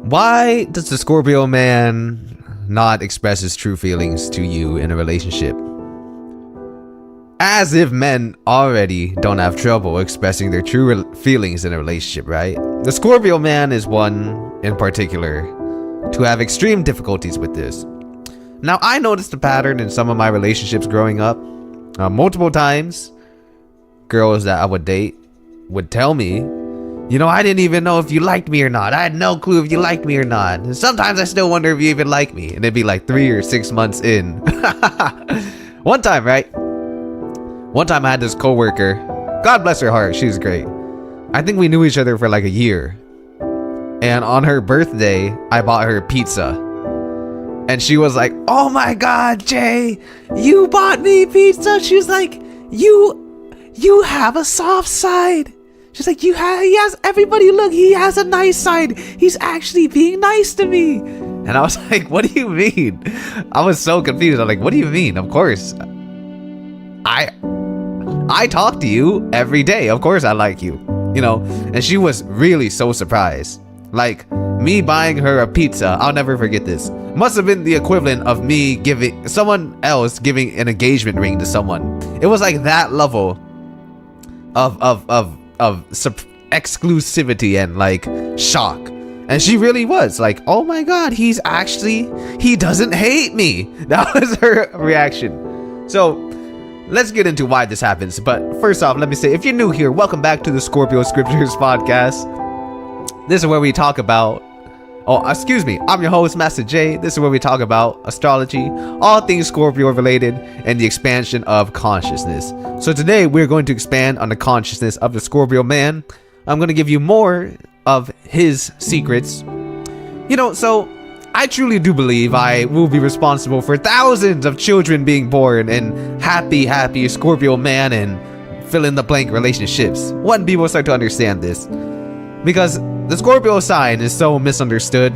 Why does the Scorpio man not express his true feelings to you in a relationship? As if men already don't have trouble expressing their true feelings in a relationship, right? The Scorpio man is one in particular to have extreme difficulties with this. Now, I noticed a pattern in some of my relationships growing up. Multiple times, girls that I would date would tell me, you know, I didn't even know if you liked me or not. I had no clue if you liked me or not. And sometimes I still wonder if you even like me. And it'd be like 3 or 6 months in. One time, right? One time I had this coworker. God bless her heart. She was great. I think we knew each other for like a year. And on her birthday, I bought her pizza. And she was like, oh my God, Jay, you bought me pizza. She was like, you have a soft side. She's like, he has, everybody look, he has a nice side. He's actually being nice to me. And I was like, what do you mean? I was so confused. I'm like, what do you mean? Of course. I talk to you every day. Of course I like you, you know? And she was really so surprised. Like, me buying her a pizza, I'll never forget this. Must have been the equivalent of me giving someone else giving an engagement ring to someone. It was like that level of exclusivity and like shock. And she really was like, oh my God, he doesn't hate me. That was her reaction. So let's get into why this happens. But first off, let me say, if you're new here, welcome back to the Scorpio Scriptures podcast. This is where we talk about, I'm your host, Master J. This is where we talk about astrology, all things Scorpio related, and the expansion of consciousness. So today we're going to expand on the consciousness of the Scorpio man. I'm going to give you more of his secrets. You know, so I truly do believe I will be responsible for thousands of children being born in happy Scorpio man and fill in the blank relationships when people start to understand this. Because the Scorpio sign is so misunderstood.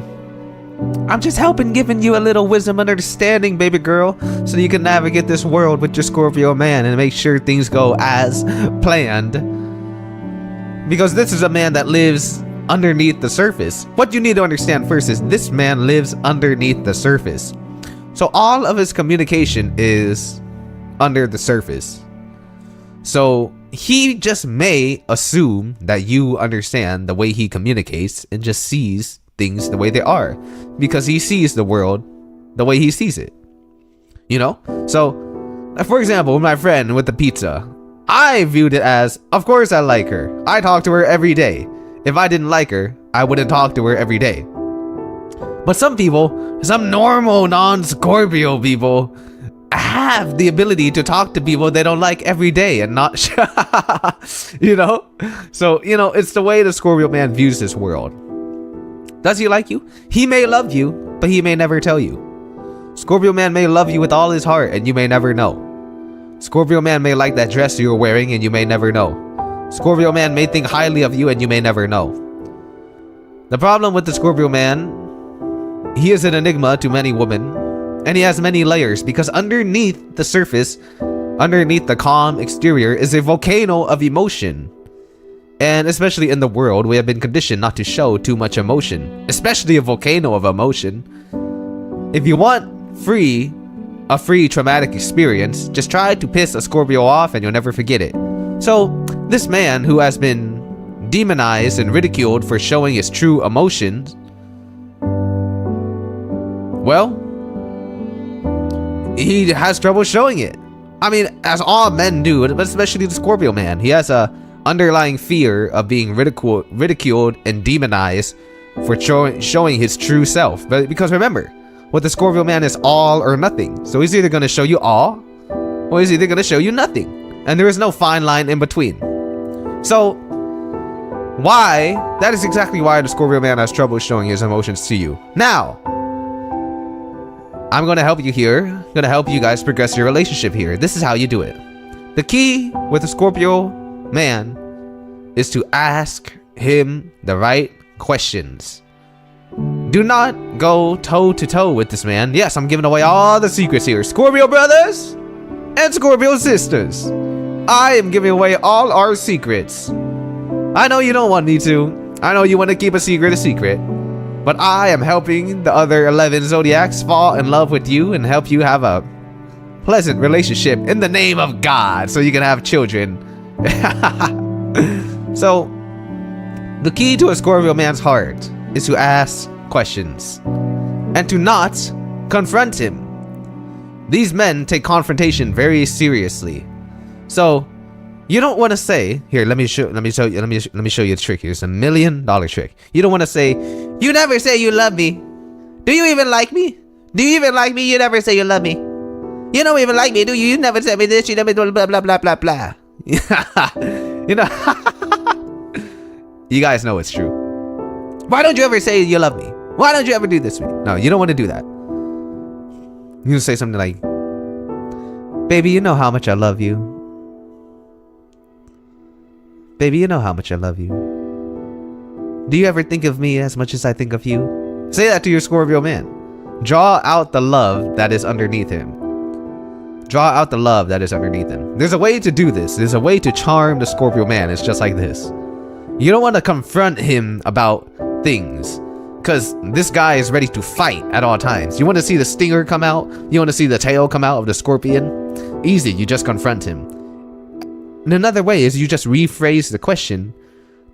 I'm just giving you a little wisdom and understanding, baby girl, so you can navigate this world with your Scorpio man and make sure things go as planned. Because this is a man that lives underneath the surface. What you need to understand first is this man lives underneath the surface. So all of his communication is under the surface. So he just may assume that you understand the way he communicates and just sees things the way they are because he sees the world the way he sees it, you know? So for example, with my friend with the pizza, I viewed it as, of course I like her. I talk to her every day. If I didn't like her, I wouldn't talk to her every day. But some people, some normal non-Scorpio people, have the ability to talk to people they don't like every day and not you know. So, you know, it's the way the Scorpio man views this world. Does he like you? He may love you, but he may never tell you. Scorpio man may love you with all his heart and you may never know. Scorpio man may like that dress you're wearing and you may never know. Scorpio man may think highly of you and you may never know. The problem with the Scorpio man, he is an enigma to many women. And he has many layers because underneath the surface, underneath the calm exterior, is a volcano of emotion. And especially in the world, we have been conditioned not to show too much emotion, especially a volcano of emotion. If you want a free traumatic experience, just try to piss a Scorpio off and you'll never forget it. So this man who has been demonized and ridiculed for showing his true emotions, well, he has trouble showing it. I mean, as all men do, but especially the Scorpio man, he has a underlying fear of being ridiculed and demonized for showing his true self. But because remember, what the Scorpio man is all or nothing. So he's either going to show you all or he's either going to show you nothing. And there is no fine line in between. So that is exactly why the Scorpio man has trouble showing his emotions to you. Now, I'm going to help you here. I'm going to help you guys progress your relationship here. This is how you do it. The key with a Scorpio man is to ask him the right questions. Do not go toe to toe with this man. Yes, I'm giving away all the secrets here. Scorpio brothers and Scorpio sisters, I am giving away all our secrets. I know you don't want me to. I know you want to keep a secret. But I am helping the other 11 zodiacs fall in love with you and help you have a pleasant relationship in the name of God so you can have children. So, the key to a Scorpio man's heart is to ask questions and to not confront him. These men take confrontation very seriously. So, you don't want to say, here, let me show you the trick. Here's $1 million trick. You don't want to say, you never say you love me. Do you even like me? Do you even like me? You never say you love me. You don't even like me, do you? You never tell me this, you never blah blah blah blah blah. You know, you guys know it's true. Why don't you ever say you love me? Why don't you ever do this to me? No, you don't want to do that. You can say something like, baby, you know how much I love you. Baby, you know how much I love you. Do you ever think of me as much as I think of you? Say that to your Scorpio man. Draw out the love that is underneath him. Draw out the love that is underneath him. There's a way to do this. There's a way to charm the Scorpio man. It's just like this. You don't want to confront him about things, because this guy is ready to fight at all times. You want to see the stinger come out? You want to see the tail come out of the scorpion? Easy, you just confront him. And another way is you just rephrase the question.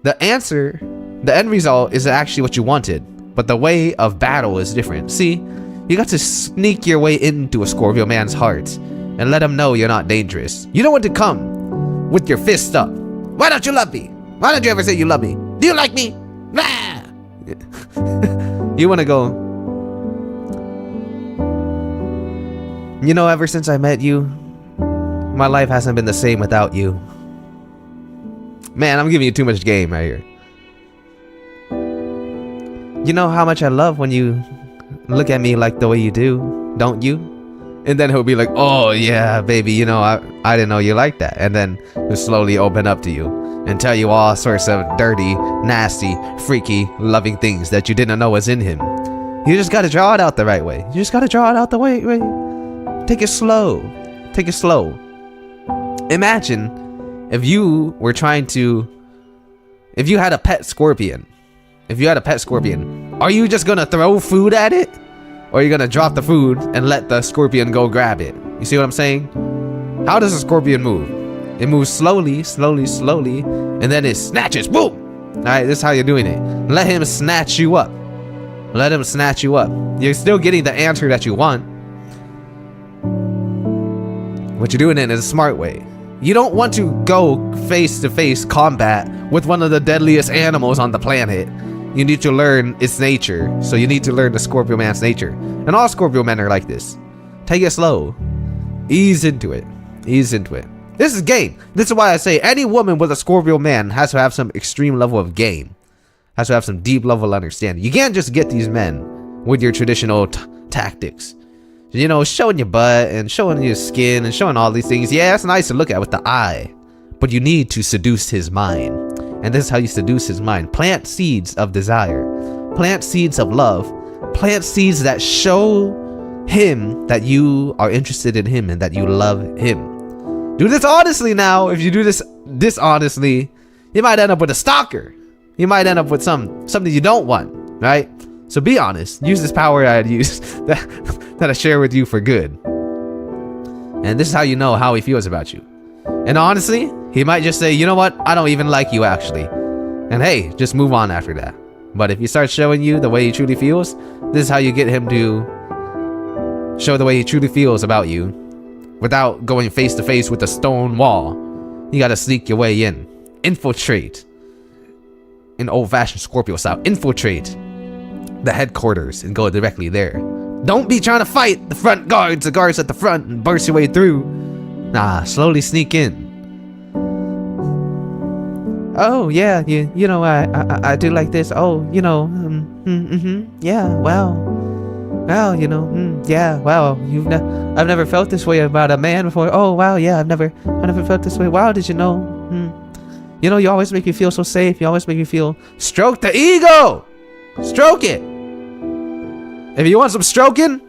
The answer, the end result is actually what you wanted, but the way of battle is different. See, you got to sneak your way into a Scorpio man's heart and let him know you're not dangerous. You don't want to come with your fist up. Why don't you love me? Why don't you ever say you love me? Do you like me? Nah. You want to go, you know, ever since I met you, my life hasn't been the same without you. Man, I'm giving you too much game right here. You know how much I love when you look at me like the way you do, don't you? And then he'll be like, oh yeah, baby, you know, I didn't know you like that. And then he'll slowly open up to you and tell you all sorts of dirty, nasty, freaky, loving things that you didn't know was in him. You just gotta draw it out the right way. You just gotta draw it out the way. Take it slow. Take it slow. Imagine if you were if you had a pet scorpion. If you had a pet scorpion, are you just gonna throw food at it? Or are you gonna drop the food and let the scorpion go grab it? You see what I'm saying? How does a scorpion move? It moves slowly, slowly, slowly, and then it snatches. Boom! Alright, this is how you're doing it. Let him snatch you up. Let him snatch you up. You're still getting the answer that you want, but you're doing it in a smart way. You don't want to go face-to-face combat with one of the deadliest animals on the planet. You need to learn its nature. So you need to learn the Scorpio man's nature. And all Scorpio men are like this. Take it slow. Ease into it. Ease into it. This is game. This is why I say any woman with a Scorpio man has to have some extreme level of game. Has to have some deep level of understanding. You can't just get these men with your traditional tactics. You know, showing your butt and showing your skin and showing all these things. Yeah, it's nice to look at with the eye. But you need to seduce his mind. And this is how you seduce his mind. Plant seeds of desire. Plant seeds of love. Plant seeds that show him that you are interested in him and that you love him. Do this honestly now. If you do this dishonestly, you might end up with a stalker. You might end up with something you don't want, right? So be honest. Use this power I use that I share with you for good. And this is how you know how he feels about you. And honestly, he might just say, you know what? I don't even like you actually. And hey, just move on after that. But if he starts showing you the way he truly feels, this is how you get him to show the way he truly feels about you without going face to face with a stone wall. You gotta sneak your way in. Infiltrate. In old-fashioned Scorpio style. Infiltrate the headquarters and go directly there. Don't be trying to fight the front guards, the guards at the front, and burst your way through. Nah, slowly sneak in. Oh yeah, you know I do like this. Oh, you know, yeah, well, you know, yeah, wow. I've never felt this way about a man before. Oh wow, yeah, I've never felt this way. Wow, did you know? You know, you always make me feel so safe. You always make me feel. Stroke the ego. Stroke it. If you want some stroking,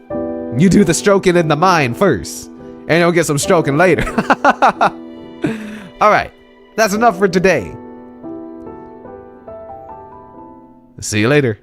you do the stroking in the mind first, and you'll get some stroking later. All right, that's enough for today. See you later.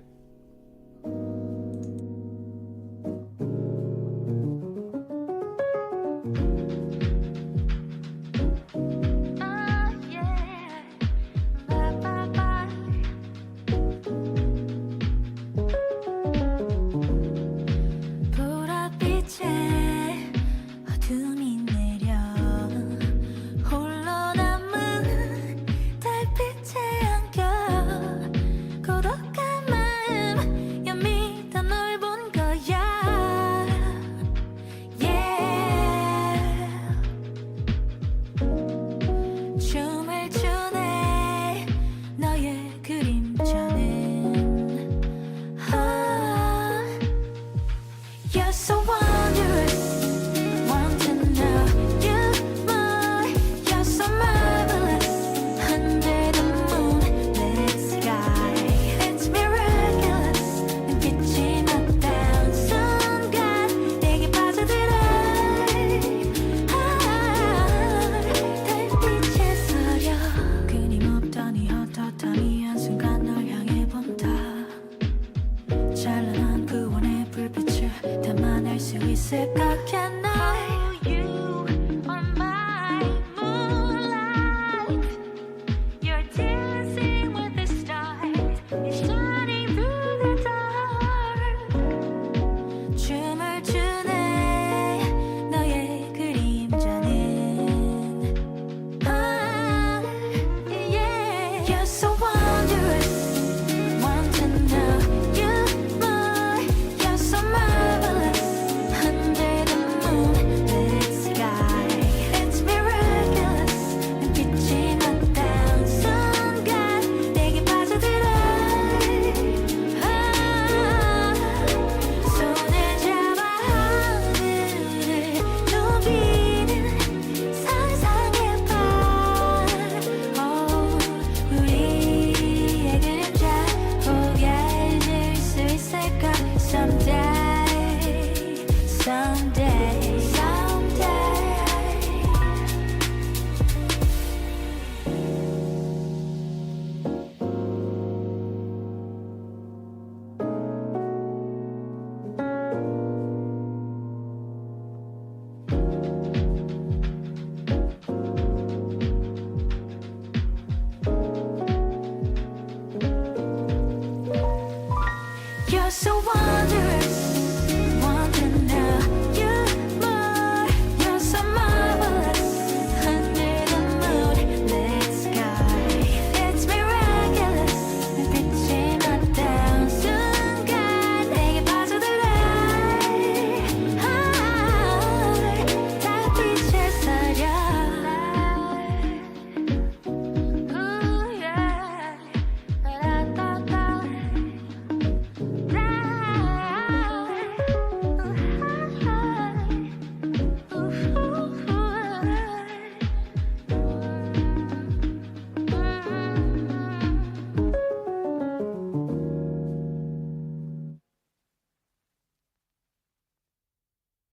생각해 날 You are my moonlight You're dancing with the stars You're shining through the dark 춤을 추네 너의 그림자는 yeah. You're so wondrous Want to know you more You're so marvelous Under the moonlit sky It's miraculous 빛이 맞닿은 순간 내게 빠져들어 손을 잡아 하늘을 누비는 상상의 발 우리의 그림자 보게 해줄 수 있을까 Someday Someday You're so wonderful